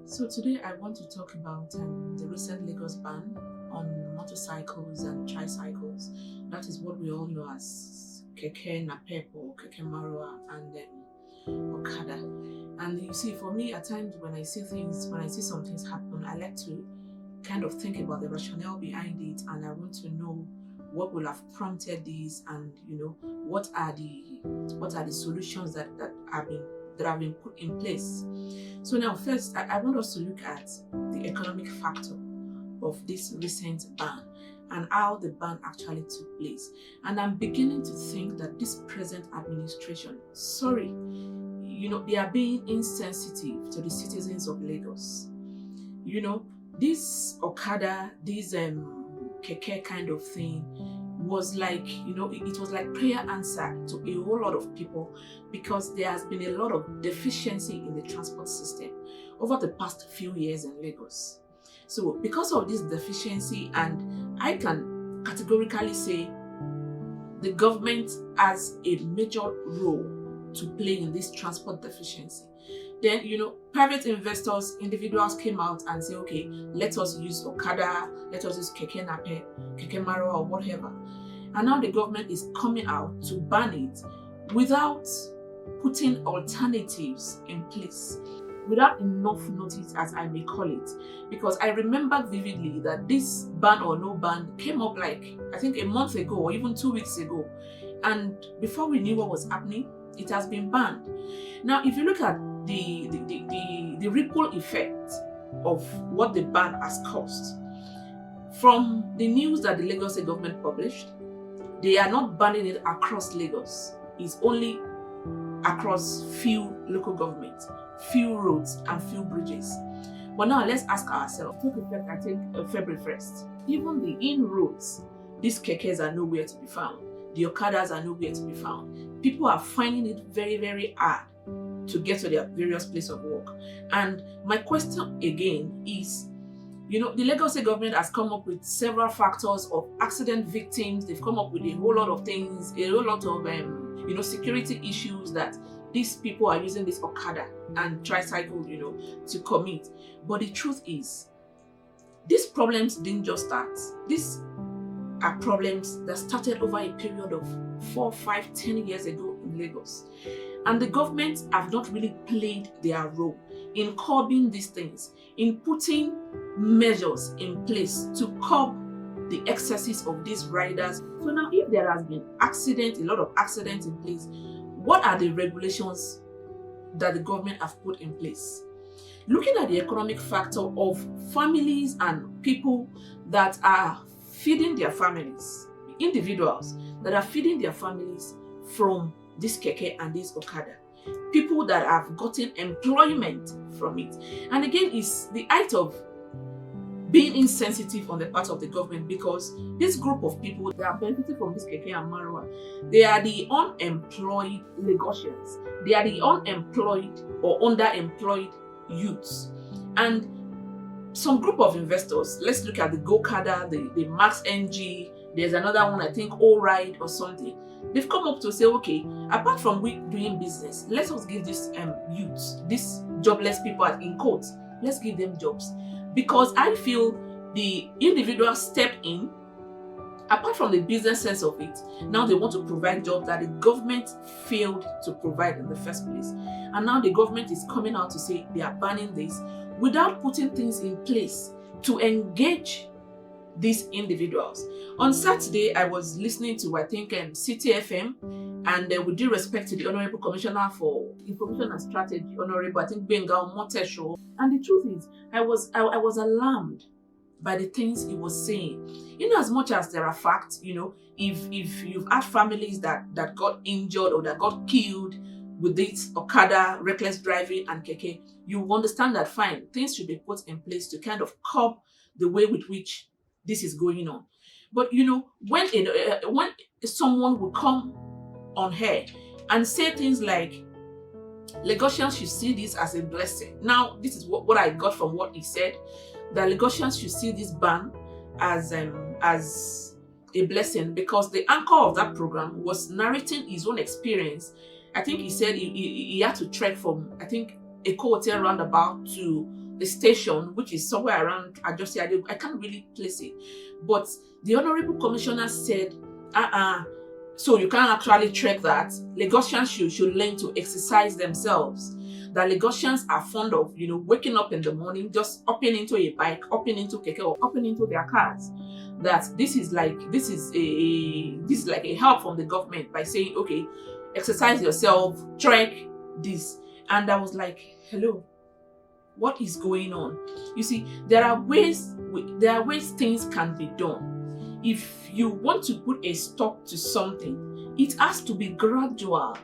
So today I want to talk about the recent Lagos ban on motorcycles and tricycles. That is what we all know as keke napep or keke marua and okada. And you see, for me, at times when I see some things happen, I like to kind of think about the rationale behind it, and I want to know what will have prompted this, and what are the solutions that have been put in place. So now, first, I want us to look at the economic factor of this recent ban and how the ban actually took place. And I'm beginning to think that this present administration, they are being insensitive to the citizens of Lagos. This Okada, this keke kind of thing was like, it was like prayer answered to a whole lot of people, because there has been a lot of deficiency in the transport system over the past few years in Lagos. So because of this deficiency, and I can categorically say the government has a major role to play in this transport deficiency, then private investors, individuals came out and say, okay, let us use Okada, let us use keke nape, keke marua, or whatever. And now the government is coming out to ban it without putting alternatives in place, without enough notice, as I may call it. Because I remember vividly that this ban or no ban came up like, I think a month ago or even 2 weeks ago. And before we knew what was happening, it has been banned. Now, if you look at the ripple effect of what the ban has caused, from the news that the Lagos State government published, they are not banning it across Lagos. It's only across few local governments, few roads, and few bridges. But now let's ask ourselves, took effect, I think, February 1st. Even the in-roads, these kekes are nowhere to be found. The Okadas are nowhere to be found. People are finding it very, very hard to get to their various places of work. And my question again is, the Lagos State government has come up with several factors of accident victims. They've come up with a whole lot of things, a whole lot of security issues that these people are using this Okada and tricycle, to commit. But the truth is, these problems didn't just start. These are problems that started over a period of 4, 5, 10 years ago in Lagos. And the government have not really played their role in curbing these things, in putting measures in place to curb the excesses of these riders. So now, if there has been a lot of accidents in place, what are the regulations that the government have put in place? Looking at the economic factor of families and people that are feeding their families, individuals that are feeding their families from this keke and this Okada, people that have gotten employment from it. And again, it's the height of being insensitive on the part of the government, because this group of people that are benefiting from this keke and marua, they are the unemployed Lagosians. They are the unemployed or underemployed youths. And some group of investors, let's look at the Gokada, the Max NG, there's another one, I think, All Ride or something. They've come up to say, okay, apart from we doing business, let us give these youths, these jobless people in quotes, let's give them jobs. Because I feel the individual step in, apart from the business sense of it, now they want to provide jobs that the government failed to provide in the first place. And now the government is coming out to say they are banning this without putting things in place to engage these individuals. On Saturday, I was listening to, I think, City FM, and with due respect to the Honorable Commissioner for Information and Strategy, Honorable, I think, Benga Motesho. And the truth is, I was alarmed by the things he was saying. In as much as there are facts, if you've had families that got injured or that got killed with this Okada, reckless driving, and keke, you understand that fine, things should be put in place to kind of curb the way with which this is going on. But when someone will come on air and say things like, Lagosians should see this as a blessing. Now, this is what I got from what he said, that Lagosians should see this ban as a blessing, because the anchor of that program was narrating his own experience. I think he said he had to trek from, I think, Eko Hotel roundabout to the station, which is somewhere around Ajosi Ade. I can't really place it. But the Honorable Commissioner said, so you can't actually track that. Lagosians should learn to exercise themselves. That Lagosians are fond of, waking up in the morning, just hopping into a bike, hopping into keke, or hopping into their cars. That this is like a help from the government by saying, okay, exercise yourself, trek this. And I was like, hello, what is going on? You see, there are ways things can be done. If you want to put a stop to something, it has to be gradual.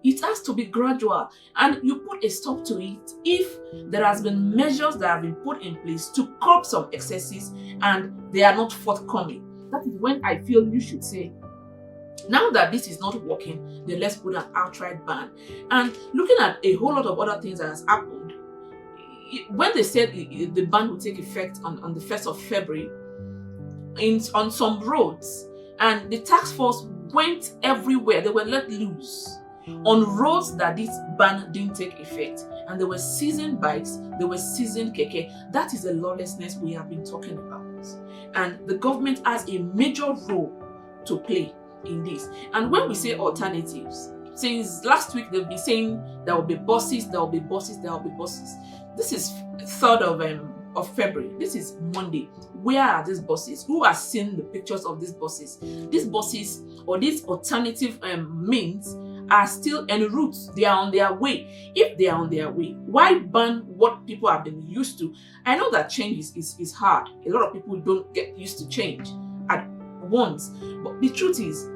It has to be gradual, and you put a stop to it if there has been measures that have been put in place to curb some excesses and they are not forthcoming. That is when I feel you should say, now that this is not working, then let's put an outright ban. And looking at a whole lot of other things that has happened, when they said the ban would take effect on the 1st of February, on some roads, and the task force went everywhere, they were let loose on roads that this ban didn't take effect, and they were seizing bikes, they were seizing keke. That is the lawlessness we have been talking about, and the government has a major role to play in this. And when we say alternatives, since last week they've been saying there will be buses, there will be buses, there will be buses. This is 3rd of February. This is Monday. Where are these buses? Who has seen the pictures of these buses? These buses or these alternative means are still en route. They are on their way. If they are on their way, why ban what people have been used to? I know that change is hard. A lot of people don't get used to change at once. But the truth is,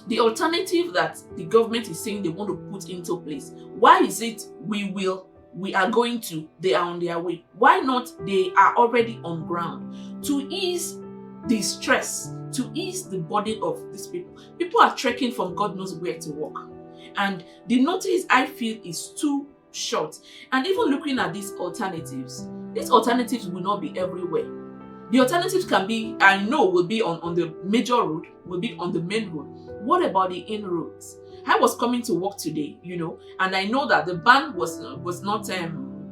the alternative that the government is saying they want to put into place, why is it we are going to, they are on their way? Why not they are already on ground to ease the stress, to ease the burden of these people? People are trekking from God knows where to work. And the notice I feel is too short. And even looking at these alternatives will not be everywhere. The alternatives can be, I know, will be on the major road, will be on the main road. What about the in-roads? I was coming to work today, and I know that the ban was not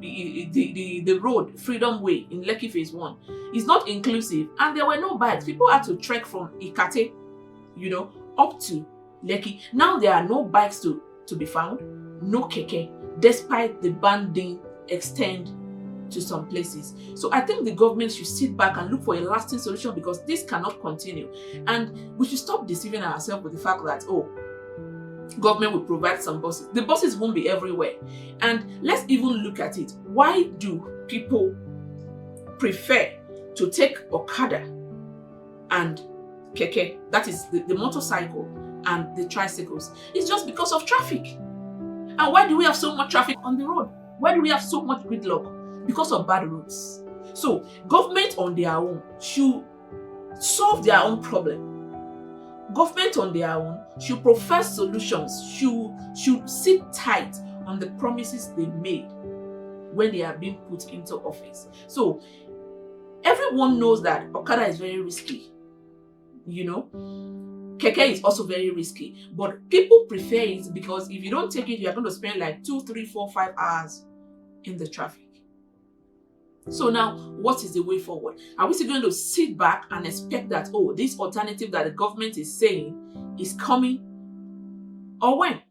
the road, Freedom Way in Lekki Phase 1 is not inclusive, and there were no bikes. People had to trek from Ikate, up to Lekki. Now there are no bikes to be found, no keke, despite the ban didn't extend to some places. So I think the government should sit back and look for a lasting solution, because this cannot continue. And we should stop deceiving ourselves with the fact that, government will provide some buses. The buses won't be everywhere. And let's even look at it. Why do people prefer to take Okada and keke, that is the motorcycle, and the tricycles? It's just because of traffic. And why do we have so much traffic on the road? Why do we have so much gridlock? Because of bad roads. So government on their own should solve their own problem. Government on their own should profess solutions, should sit tight on the promises they made when they are being put into office. So everyone knows that Okada is very risky. Keke is also very risky. But people prefer it because if you don't take it, you're going to spend like 2, 3, 4, 5 hours in the traffic. So now, what is the way forward? Are we still going to sit back and expect that, this alternative that the government is saying is coming? Or when?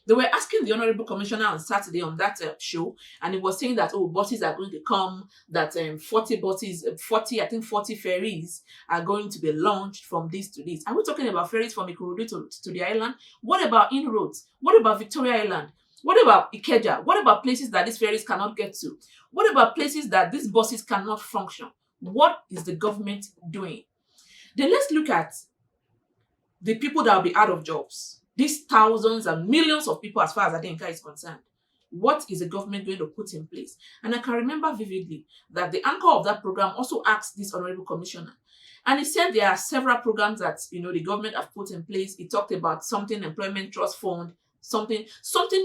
They were asking the Honorable Commissioner on Saturday on that show, and he was saying that, buses are going to come, that 40 buses, 40 ferries are going to be launched from this to this. Are we talking about ferries from Ikorodu to the island? What about inroads? What about Victoria Island? What about Ikeja? What about places that these ferries cannot get to? What about places that these buses cannot function? What is the government doing? Then let's look at the people that will be out of jobs. These thousands and millions of people, as far as Adenka is concerned. What is the government going to put in place? And I can remember vividly that the anchor of that program also asked this Honorable Commissioner. And he said there are several programs that the government have put in place. He talked about something, Employment Trust Fund, something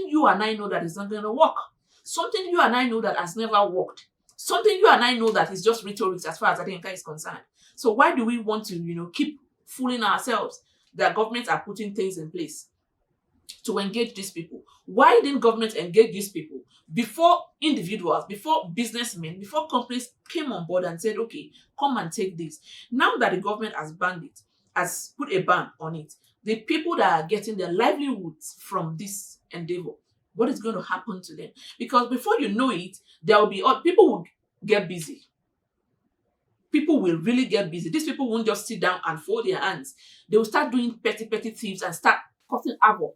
you and I know that is not going to work. Something you and I know that has never worked. Something you and I know that is just rhetoric as far as Adenka is concerned. So why do we want to, keep fooling ourselves that governments are putting things in place? to engage these people. Why didn't government engage these people before individuals, before businessmen, before companies came on board and said, okay, come and take this? Now that the government has banned it, has put a ban on it, the people that are getting their livelihoods from this endeavor, what is going to happen to them? Because before you know it, there will be people will get busy. People will really get busy. These people won't just sit down and fold their hands. They will start doing petty thieves and start causing havoc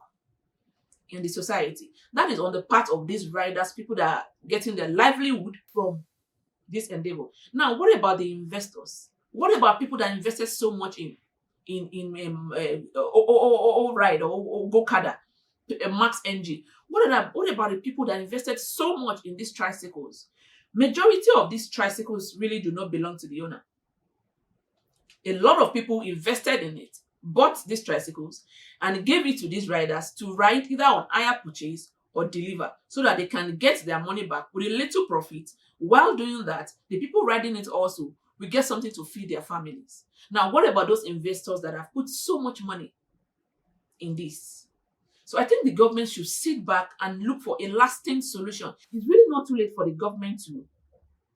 in the society. That is on the part of these riders, people that are getting their livelihood from this endeavor. Now, what about the investors? What about people that invested so much ride or Gokada, Max NG? What about the people that invested so much in these tricycles? Majority of these tricycles really do not belong to the owner. A lot of people invested in it, bought these tricycles, and gave it to these riders to ride either on hire purchase or deliver, so that they can get their money back with a little profit. While doing that, the people riding it also will get something to feed their families. Now, what about those investors that have put so much money in this? So I think the government should sit back and look for a lasting solution. It's really not too late for the government to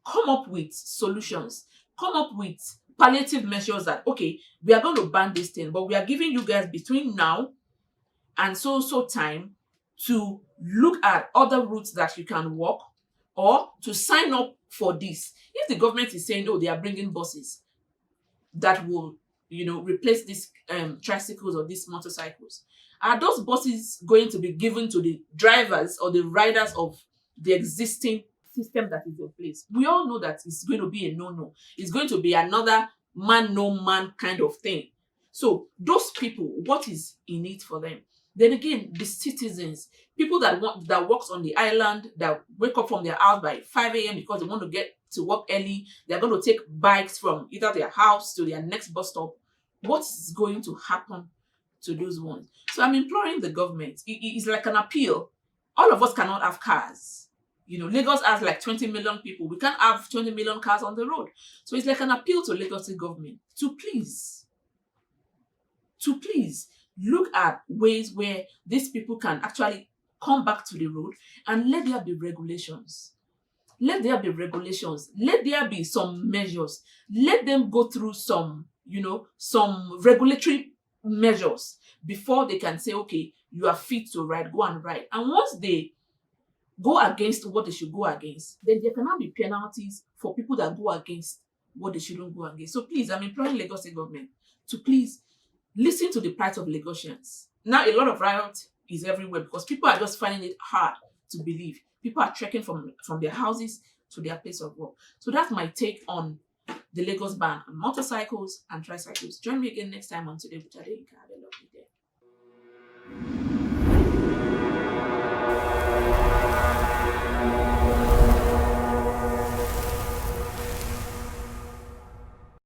come up with solutions, come up with palliative measures that, okay, we are going to ban this thing, but we are giving you guys between now and so time to look at other routes that you can walk or to sign up for this. If the government is saying, oh, they are bringing buses that will, replace these tricycles or these motorcycles, are those buses going to be given to the drivers or the riders of the existing system that is in place? We all know that it's going to be a no-no. It's going to be another man, no man kind of thing. So those people, what is in it for them? Then again, the citizens, people that works on the island, that wake up from their house by 5 a.m. because they want to get to work early. They're going to take bikes from either their house to their next bus stop. What's going to happen to those ones? So I'm imploring the government. It's like an appeal. All of us cannot have cars. Lagos has like 20 million people. We can't have 20 million cars on the road. So it's like an appeal to Lagos State government to please look at ways where these people can actually come back to the road, and let there be regulations. Let there be regulations. Let there be some measures. Let them go through some regulatory measures before they can say, okay, you are fit to ride, go and ride. And once they go against what they should go against, then there cannot be penalties for people that go against what they shouldn't go against. So please, I'm imploring Lagos State government to please listen to the plight of Lagosians. Now, a lot of riot is everywhere because people are just finding it hard to believe. People are trekking from their houses to their place of work. So that's my take on the Lagos ban on motorcycles and tricycles. Join me again next time on Today with Ade Ika.